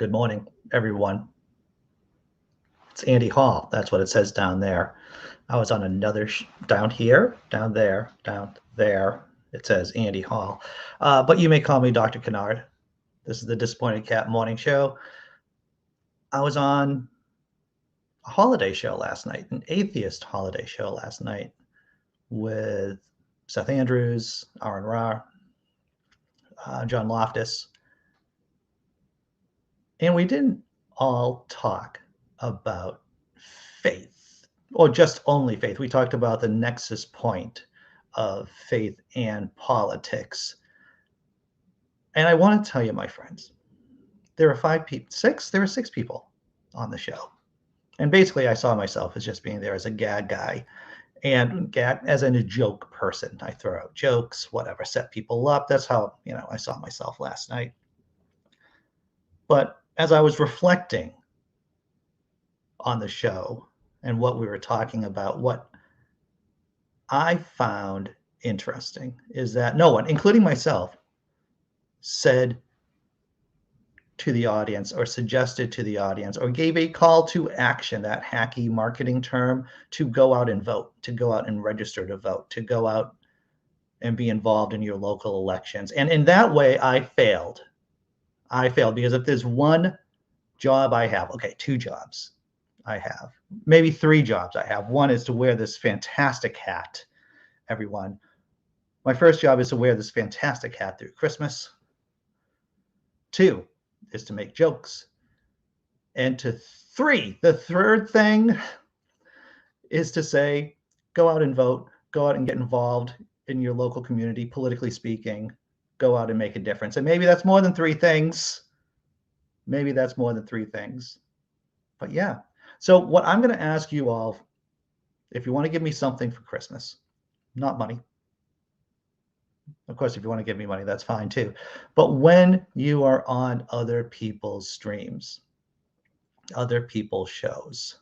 Good morning, everyone. It's Andy Hall. That's what it says down there. I was on another down here, down there, down there. It says Andy Hall. But you may call me Dr. Kennard. This is the Disappointed Cat Morning Show. I was on a holiday show last night, an atheist holiday show last night with Seth Andrews, Aaron Ra, John Loftus. And we didn't all talk about faith or just only faith. We talked about the nexus point of faith and politics. And I want to tell you, my friends, there were six people on the show. And basically I saw myself as just being there as a gag guy and gag as in a joke person. I throw out jokes, whatever, set people up. That's how, I saw myself last night. But as I was reflecting on the show and what we were talking about, what I found interesting is that no one, including myself, said to the audience or suggested to the audience or gave a call to action, that hacky marketing term, to go out and vote, to go out and register to vote, to go out and be involved in your local elections. And in that way, I failed because if there's one job I have, okay, two jobs I have, maybe three jobs I have. One is to wear this fantastic hat, everyone. My first job is to wear this fantastic hat through Christmas. Two is to make jokes. And the third thing is to say, go out and vote, go out and get involved in your local community, politically speaking, go out and make a difference. And maybe that's more than three things. But yeah. So what I'm going to ask you all, if you want to give me something for Christmas, not money. Of course, if you want to give me money, that's fine too. But when you are on other people's streams, other people's shows,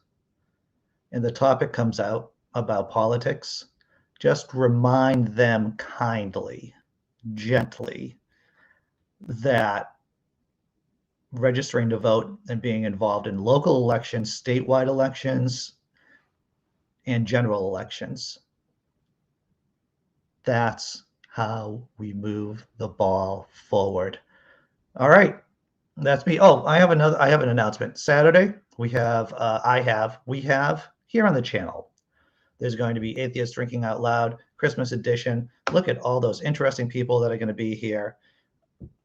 and the topic comes out about politics, just remind them kindly, gently, that registering to vote and being involved in local elections, statewide elections, and general elections, that's how we move the ball forward. All right, that's me. Oh, I have an announcement. Saturday, we have here on the channel, there's going to be Atheist Drinking Out Loud, Christmas edition. Look at all those interesting people that are going to be here.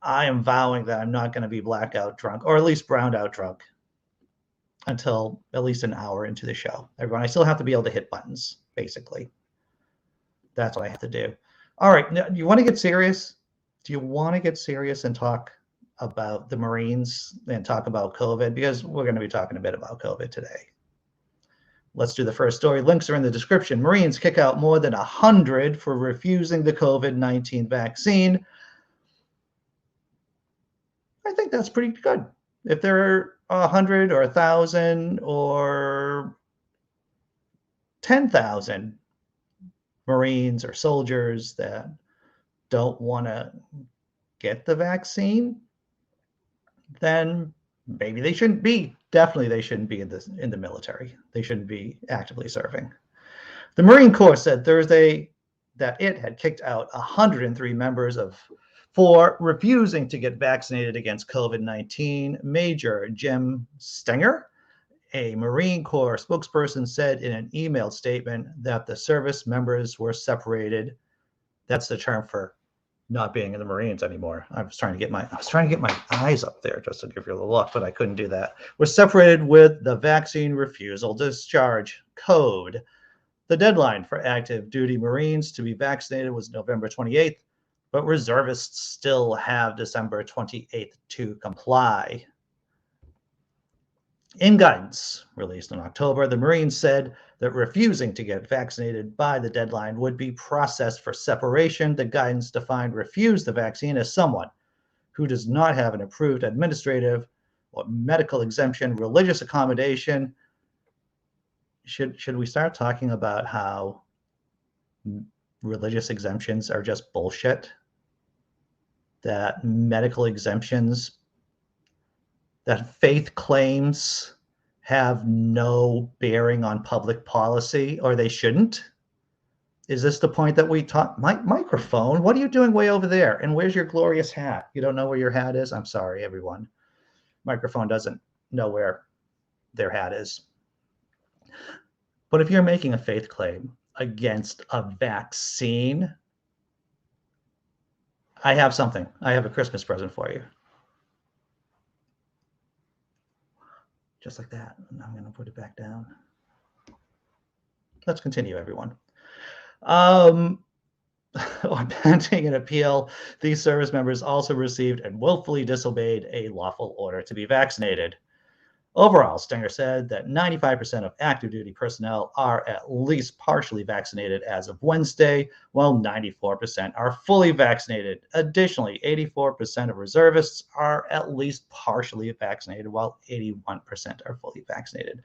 I am vowing that I'm not going to be blackout drunk, or at least browned out drunk, until at least an hour into the show. Everyone, I still have to be able to hit buttons, basically. That's what I have to do. All right, now, you want to get serious? Do you want to get serious and talk about the Marines and talk about COVID? Because we're going to be talking a bit about COVID today. Let's do the first story. Links are in the description. Marines kick out more than 100 for refusing the COVID-19 vaccine. I think that's pretty good. If there are 100 or 1,000 or 10,000 Marines or soldiers that don't want to get the vaccine, then maybe they shouldn't be. Definitely they shouldn't be in the military. They shouldn't be actively serving. The Marine Corps said Thursday that it had kicked out 103 members for refusing to get vaccinated against COVID-19. Major Jim Stenger, a Marine Corps spokesperson, said in an emailed statement that the service members were separated. That's the term for not being in the Marines anymore. I was trying to get my eyes up there just to give you a look, but I couldn't do that. We're separated with the vaccine refusal discharge code. The deadline for active duty Marines to be vaccinated was November 28th, but reservists still have December 28th to comply. In guidance released in October, the Marines said that refusing to get vaccinated by the deadline would be processed for separation. The guidance defined refuse the vaccine as someone who does not have an approved administrative or medical exemption, religious accommodation. Should we start talking about how religious exemptions are just bullshit? That medical exemptions that faith claims have no bearing on public policy, or they shouldn't? Is this the point that we taught? Microphone, what are you doing way over there? And where's your glorious hat? You don't know where your hat is? I'm sorry, everyone. Microphone doesn't know where their hat is. But if you're making a faith claim against a vaccine, I have something. I have a Christmas present for you. Just like that. And I'm going to put it back down. Let's continue, everyone. On pending an appeal, these service members also received and willfully disobeyed a lawful order to be vaccinated. Overall, Stenger said that 95% of active duty personnel are at least partially vaccinated as of Wednesday, while 94% are fully vaccinated. Additionally, 84% of reservists are at least partially vaccinated, while 81% are fully vaccinated.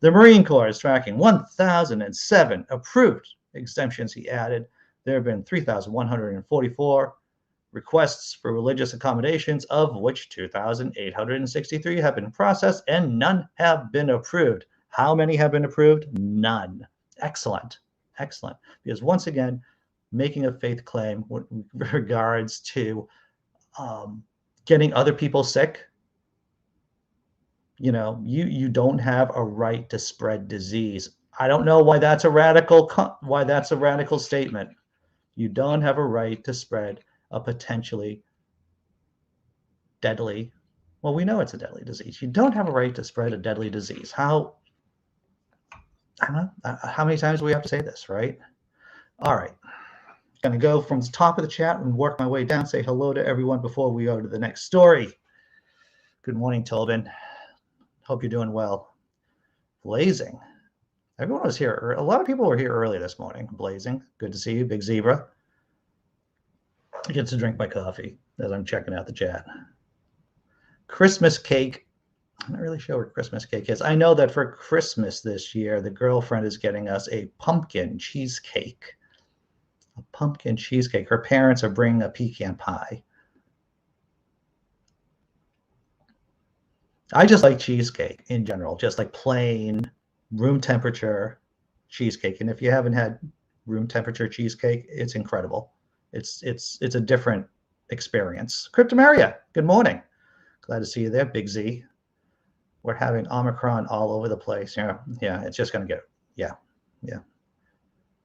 The Marine Corps is tracking 1,007 approved exemptions, he added. There have been 3,144 requests for religious accommodations, of which 2,863 have been processed and none have been approved. How many have been approved? None. Excellent. Excellent. Because once again, making a faith claim with regards to getting other people sick, you know, you don't have a right to spread disease. I don't know why that's a radical statement. You don't have a right to spread a potentially deadly, well, we know it's a deadly disease. You don't have a right to spread a deadly disease. How many times do we have to say this, right? All right. I'm going to go from the top of the chat and work my way down, say hello to everyone before we go to the next story. Good morning, Tobin. Hope you're doing well. Blazing. Everyone was here. A lot of people were here early this morning. Blazing. Good to see you, Big Zebra. I get to drink my coffee as I'm checking out the chat. Christmas cake. I'm not really sure what Christmas cake is. I know that for Christmas this year, the girlfriend is getting us a pumpkin cheesecake. A pumpkin cheesecake. Her parents are bringing a pecan pie. I just like cheesecake in general, just like plain room temperature cheesecake. And if you haven't had room temperature cheesecake, it's incredible. It's a different experience. Cryptameria, good morning. Glad to see you there, Big Z. We're having Omicron all over the place. Yeah, it's just going to get, yeah.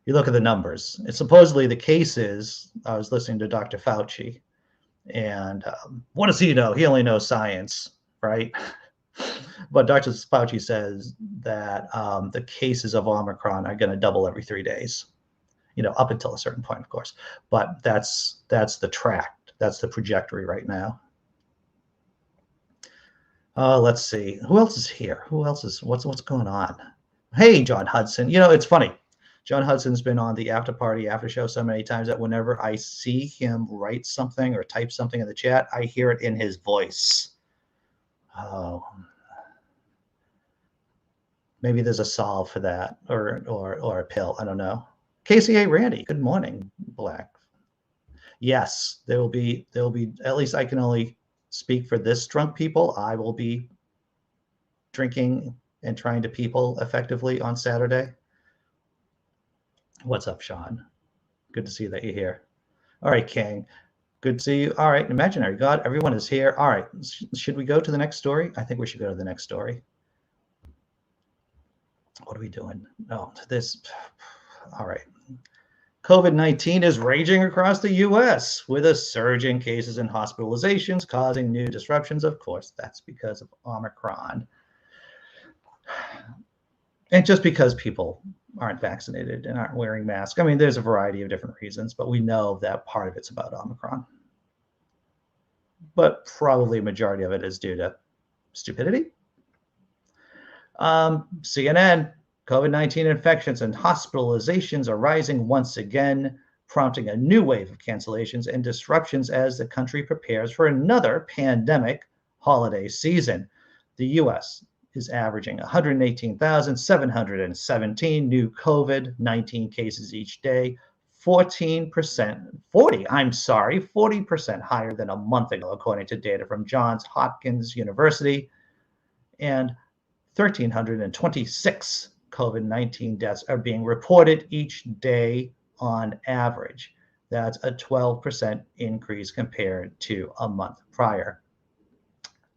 You look at the numbers. It's supposedly the cases. I was listening to Dr. Fauci, and what does he know? He only knows science, right? But Dr. Fauci says that the cases of Omicron are going to double every 3 days. You know, up until a certain point, of course. But that's the track. That's the trajectory right now. Let's see. Who else is here? Who else is? What's going on? Hey, John Hudson. You know, it's funny. John Hudson's been on the after show so many times that whenever I see him write something or type something in the chat, I hear it in his voice. Oh, maybe there's a solve for that, or a pill. I don't know. KCA Randy, good morning, Black. Yes, there will be, at least I can only speak for this drunk people. I will be drinking and trying to people effectively on Saturday. What's up, Sean? Good to see that you're here. All right, King. Good to see you. All right, Imaginary God, everyone is here. All right, should we go to the next story? I think we should go to the next story. What are we doing? No, this. All right. COVID-19 is raging across the U.S. with a surge in cases and hospitalizations causing new disruptions. Of course, that's because of Omicron. And just because people aren't vaccinated and aren't wearing masks. I mean, there's a variety of different reasons, but we know that part of it's about Omicron. But probably a majority of it is due to stupidity. CNN, COVID-19 infections and hospitalizations are rising once again, prompting a new wave of cancellations and disruptions as the country prepares for another pandemic holiday season. The U.S. is averaging 118,717 new COVID-19 cases each day, 40% higher than a month ago, according to data from Johns Hopkins University, and 1,326 COVID-19 deaths are being reported each day on average. That's a 12% increase compared to a month prior.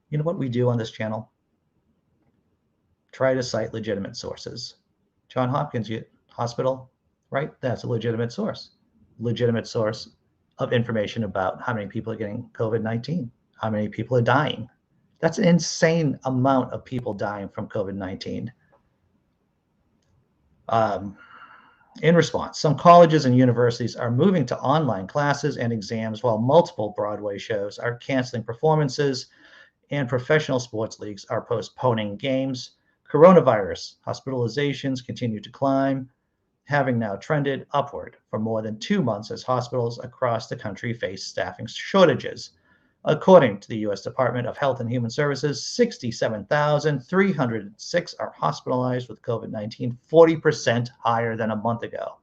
You know what we do on this channel? Try to cite legitimate sources. Johns Hopkins Hospital, right? That's a legitimate source. Legitimate source of information about how many people are getting COVID-19, how many people are dying. That's an insane amount of people dying from COVID-19. In response, some colleges and universities are moving to online classes and exams, while multiple Broadway shows are canceling performances and professional sports leagues are postponing games. Coronavirus hospitalizations continue to climb, having now trended upward for more than 2 months as hospitals across the country face staffing shortages. According to the U.S. Department of Health and Human Services, 67,306 are hospitalized with COVID-19, 40% higher than a month ago.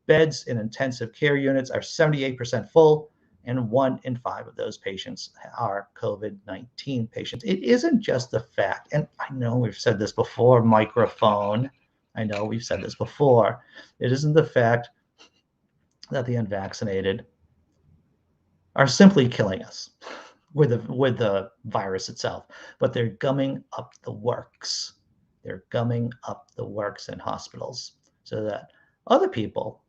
Beds in intensive care units are 78% full, and 1 in 5 of those patients are COVID-19 patients. It isn't just the fact, and I know we've said this before, microphone. I know we've said this before. It isn't the fact that the unvaccinated are simply killing us with the virus itself, but they're gumming up the works. They're gumming up the works in hospitals so that other people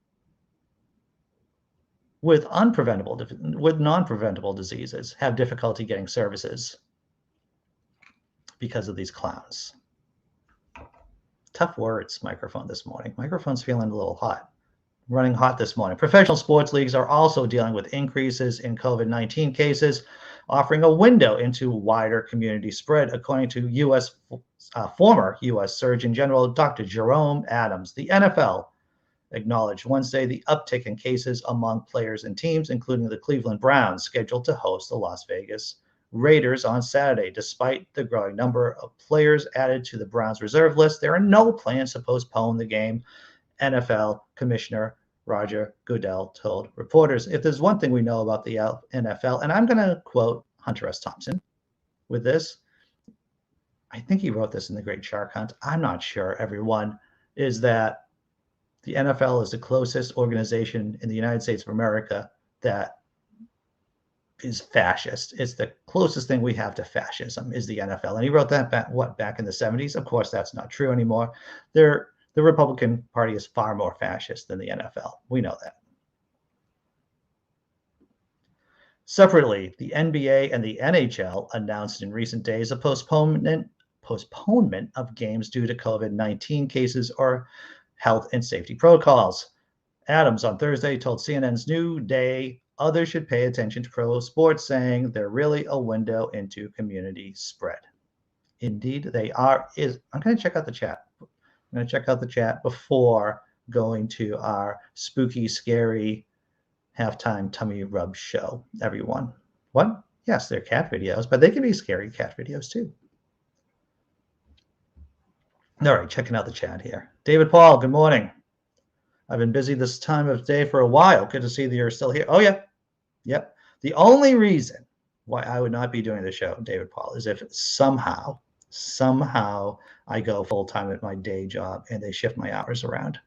with non-preventable diseases have difficulty getting services because of these clowns. Tough words, microphone, this morning. Microphone's feeling a little hot. Running hot this morning. Professional sports leagues are also dealing with increases in COVID-19 cases, offering a window into wider community spread, according to former U.S. Surgeon General Dr. Jerome Adams. The NFL acknowledged Wednesday the uptick in cases among players and teams, including the Cleveland Browns, scheduled to host the Las Vegas Raiders on Saturday. Despite the growing number of players added to the Browns reserve list, there are no plans to postpone the game, NFL Commissioner Roger Goodell told reporters. If there's one thing we know about the NFL, and I'm going to quote Hunter S. Thompson with this, I think he wrote this in The Great Shark Hunt, I'm not sure, everyone, is that the NFL is the closest organization in the United States of America that is fascist. It's the closest thing we have to fascism is the NFL. And he wrote that back in the 70s. Of course, that's not true anymore. The Republican Party is far more fascist than the NFL. We know that. Separately, the NBA and the NHL announced in recent days a postponement of games due to COVID-19 cases or health and safety protocols. Adams on Thursday told CNN's New Day others should pay attention to pro sports, saying they're really a window into community spread. Indeed, they are. I'm going to check out the chat. I'm going to check out the chat before going to our spooky, scary halftime tummy rub show, everyone. What? Yes, they're cat videos, but they can be scary cat videos too. All right, checking out the chat here. David Paul, good morning. I've been busy this time of day for a while. Good to see that you're still here. Oh, yeah. Yep. The only reason why I would not be doing the show, David Paul, is if somehow I go full-time at my day job and they shift my hours around.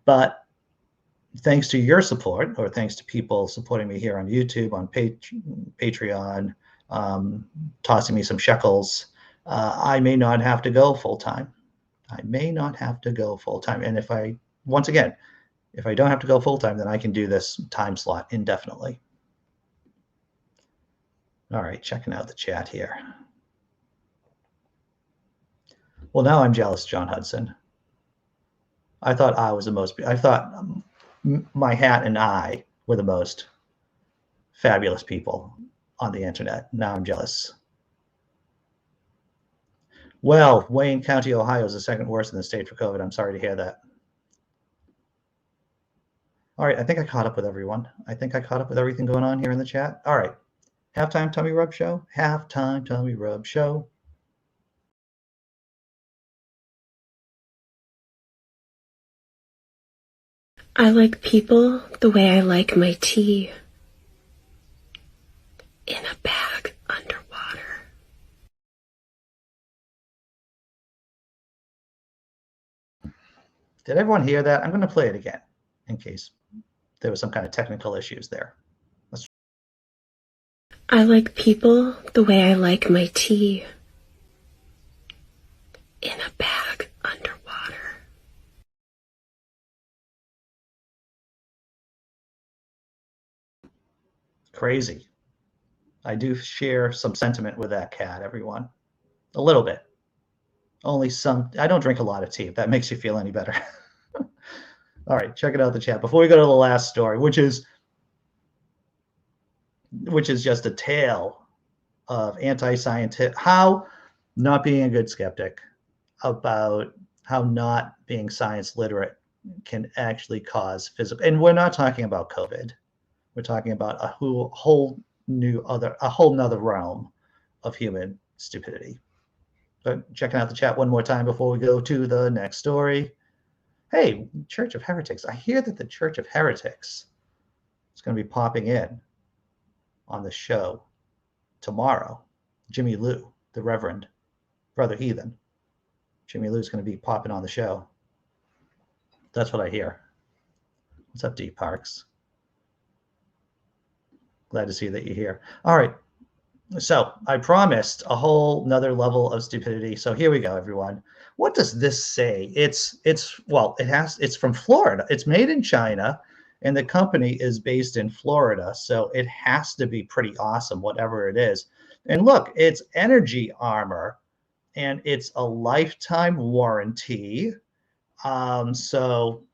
But thanks to your support, or thanks to people supporting me here on YouTube, on Patreon, tossing me some shekels, I may not have to go full-time. And if I don't have to go full-time, then I can do this time slot indefinitely. All right, checking out the chat here. Well, now I'm jealous, John Hudson. I thought my hat and I were the most fabulous people on the internet. Now I'm jealous. Well, Wayne County, Ohio is the second worst in the state for COVID. I'm sorry to hear that. All right, I think I caught up with everyone. I think I caught up with everything going on here in the chat. All right, halftime tummy rub show. Halftime tummy rub show. I like people the way I like my tea. In a bag underwater. Did everyone hear that? I'm going to play it again in case there was some kind of technical issues there. I like people the way I like my tea. In a bag underwater. Crazy. I do share some sentiment with that cat, everyone. A little bit. Only some. I don't drink a lot of tea, if that makes you feel any better. All right, check it out the chat. Before we go to the last story, which is just a tale of anti-scientific, how not being a good skeptic about how not being science literate can actually cause physical. And we're not talking about COVID. We're talking about a whole nother realm of human stupidity. But checking out the chat one more time before we go to the next story. Hey, Church of Heretics. I hear that the Church of Heretics is going to be popping in on the show tomorrow. Jimmy Lou, the Reverend, Brother Heathen. Jimmy Lou's going to be popping on the show. That's what I hear. What's up, Dee Parks? Glad to see that you're here. All right. So I promised a whole nother level of stupidity. So here we go, everyone. What does this say? It's from Florida. It's made in China, and the company is based in Florida. So it has to be pretty awesome, whatever it is. And look, it's energy armor, and it's a lifetime warranty. So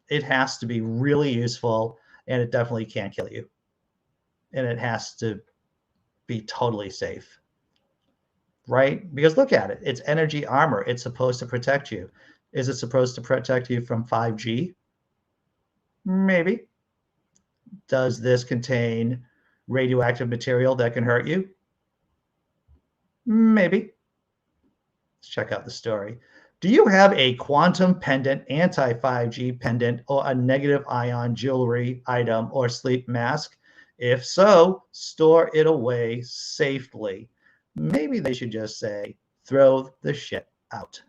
it has to be really useful, and it definitely can't kill you. And it has to be totally safe, right? Because look at it. It's energy armor. It's supposed to protect you. Is it supposed to protect you from 5G? Maybe. Does this contain radioactive material that can hurt you? Maybe. Let's check out the story. Do you have a quantum pendant, anti-5G pendant, or a negative ion jewelry item or sleep mask? If so, store it away safely. Maybe they should just say, throw the shit out.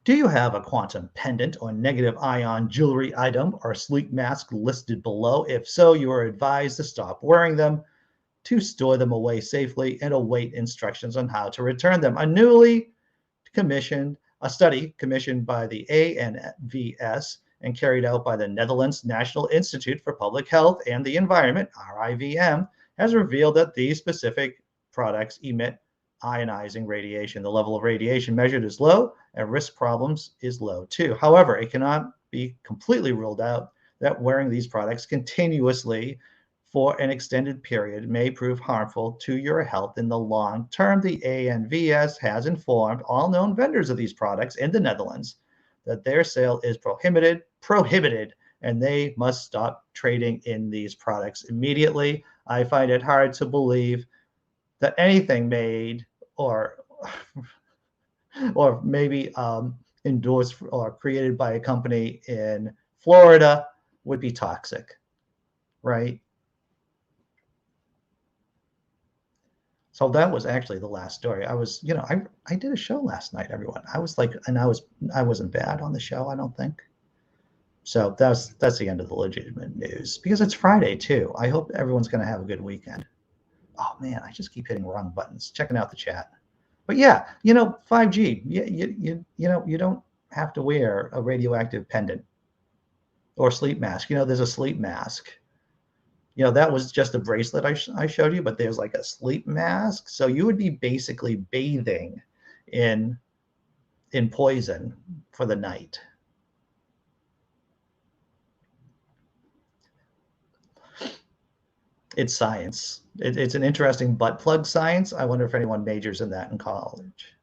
Do you have a quantum pendant or negative ion jewelry item or sleep mask listed below? If so, you are advised to stop wearing them, to store them away safely, and await instructions on how to return them. A study commissioned by the ANVS and carried out by the Netherlands National Institute for Public Health and the Environment, RIVM, has revealed that these specific products emit ionizing radiation. The level of radiation measured is low, and risk problems is low too. However, it cannot be completely ruled out that wearing these products continuously for an extended period may prove harmful to your health in the long term. The ANVS has informed all known vendors of these products in the Netherlands that their sale is prohibited, and they must stop trading in these products immediately. I find it hard to believe that anything made or maybe endorsed or created by a company in Florida would be toxic, right? So that was actually the last story. I did a show last night, everyone. I wasn't bad on the show, I don't think. So that's the end of the legitimate news, because it's Friday too. I hope everyone's going to have a good weekend. Oh man, I just keep hitting wrong buttons. Checking out the chat. But yeah, 5G. You don't have to wear a radioactive pendant or sleep mask. There's a sleep mask. That was just a bracelet I showed you, but there's like a sleep mask. So you would be basically bathing in poison for the night. It's science. It's an interesting butt plug science. I wonder if anyone majors in that in college.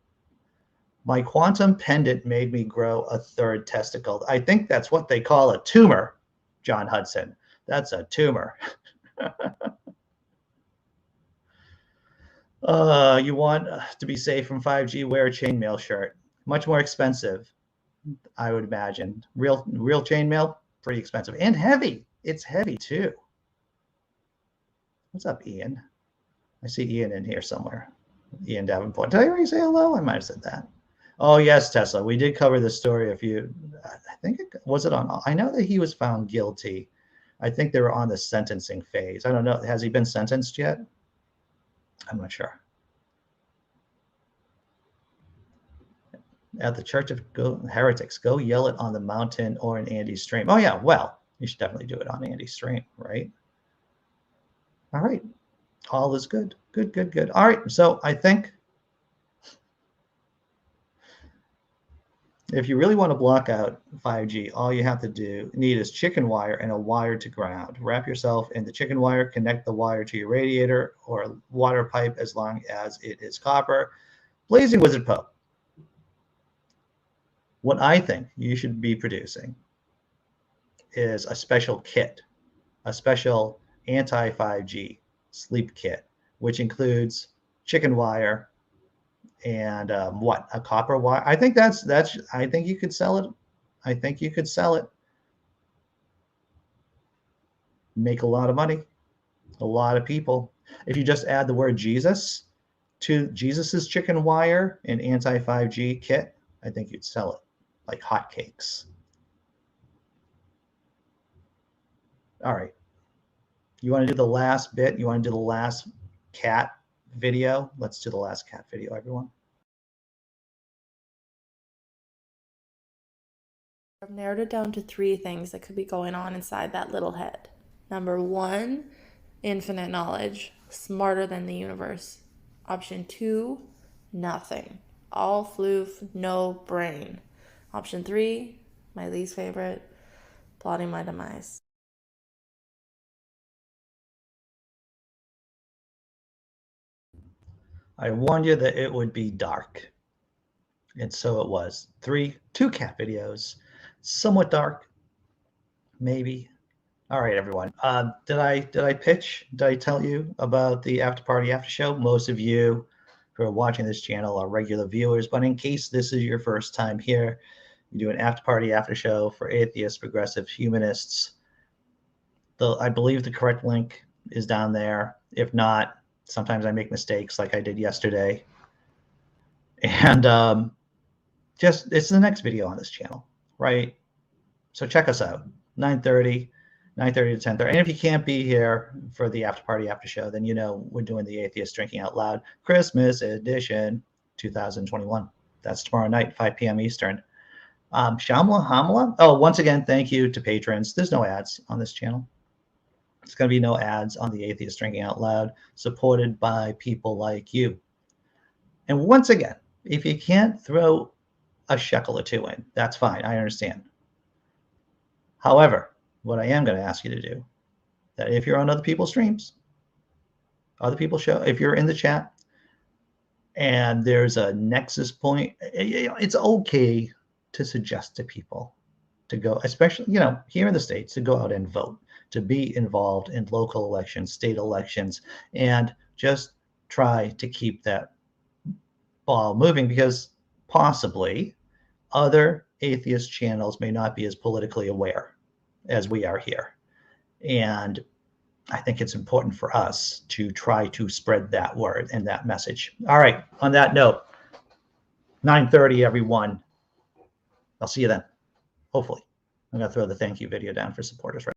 My quantum pendant made me grow a third testicle. I think that's what they call a tumor, John Hudson. That's a tumor. You want to be safe from 5G, wear a chainmail shirt. Much more expensive, I would imagine. Real chainmail, pretty expensive and heavy. It's heavy too. What's up, Ian? I see Ian in here somewhere. Ian Davenport. Did I already say hello? I might have said that. Oh yes, Tesla. We did cover this story a few. I think was it on. I know that he was found guilty. I think they were on the sentencing phase. I don't know. Has he been sentenced yet? I'm not sure. At the Church of Heretics, go yell it on the mountain or in Andy's stream. Oh yeah, well, you should definitely do it on Andy's stream, right? All right, all is good, good. All right, so I think if you really want to block out 5G, all you have to need is chicken wire and a wire to ground. Wrap yourself in the chicken wire, connect the wire to your radiator or water pipe as long as it is copper. Blazing Wizard Pope. What I think you should be producing is a special kit, a special anti-5G sleep kit, which includes chicken wire and a copper wire. I think I think you could sell it. I think you could sell it. Make a lot of money. A lot of people. If you just add the word Jesus to Jesus's chicken wire and anti-5G kit, I think you'd sell it like hotcakes. All right. You want to do the last bit? You want to do the last cat video? Let's do the last cat video, everyone. I've narrowed it down to 3 things that could be going on inside that little head. Number 1, infinite knowledge, smarter than the universe. Option 2, nothing. All floof, no brain. Option 3, my least favorite, plotting my demise. I warned you that it would be dark. And so it was. 2 cat videos, somewhat dark, maybe. All right, everyone. Did I pitch? Did I tell you about the after party after show? Most of you who are watching this channel are regular viewers, but in case this is your first time here, you do an after party after show for atheists, progressive humanists. I believe the correct link is down there. If not, sometimes I make mistakes like I did yesterday. And it's the next video on this channel, right? So check us out, 9:30 to 10:30. And if you can't be here for the after party after show, then we're doing the Atheist Drinking Out Loud Christmas edition 2021. That's tomorrow night, 5 p.m. Eastern. Shamla Hamla. Oh, once again, thank you to patrons. There's no ads on this channel. There's going to be no ads on the Atheist Drinking Out Loud, supported by people like you. And once again, if you can't throw a shekel or 2 in, that's fine. I understand. However, what I am going to ask you to do, that if you're on other people's streams, other people's show, if you're in the chat and there's a nexus point, it's okay to suggest to people to go, especially, here in the States, to go out and vote, to be involved in local elections, state elections, and just try to keep that ball moving, because possibly other atheist channels may not be as politically aware as we are here. And I think it's important for us to try to spread that word and that message. All right. On that note, 9:30, everyone. I'll see you then. Hopefully. I'm going to throw the thank you video down for supporters right